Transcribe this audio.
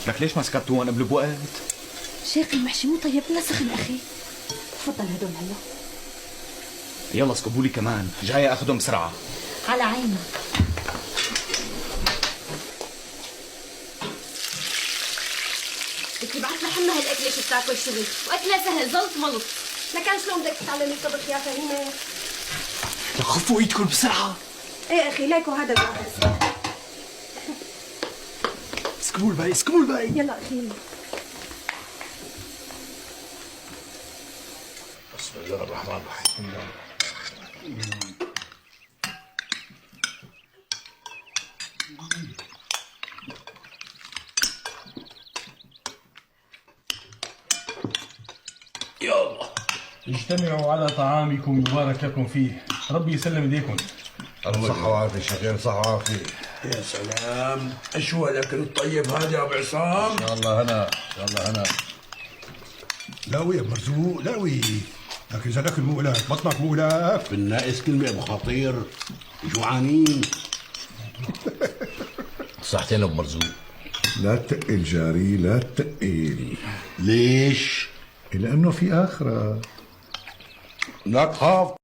لك ليش ما سكتوهم قبل بوقت؟ شيخ المحشي مو طيب ولا سخن اخي. تفضل هدول هلا. يلا اسكبوا لي كمان، جاي اخذهم بسرعه. على عيني. بدك تبعت لحمها هالاكله شو بتاكل شغل، واكلها سهل زلط ملط. لكان شلون بدك تتعلمي الطبخ يا فهيمه؟ لك خفوا ايدكم بسرعه. ايه اخي ليكو هذا جاهز. اسكبوا الباقي، اسكبوا الباقي. يلا اخي. بسم الله الرحمن الرحيم. يلا اجتمعوا على طعامكم يبارك لكم فيه، ربي يسلم ايديكم. صحة وعافية شكل، صحة وعافية. يا سلام، شو هالاكل الطيب هذا يا ابو عصام؟ ان شاء الله هنا، ان شاء الله هنا. لاوي يا مرزوق لاوي، لكن اذا الاكل مو لك بطنك مو لك. بالناقص كلمة ابو خطير، جوعانين. صحتين ابو مرزوق. لا تقل جاري لا تقل. ليش؟ لانه في اخره. لا تخاف.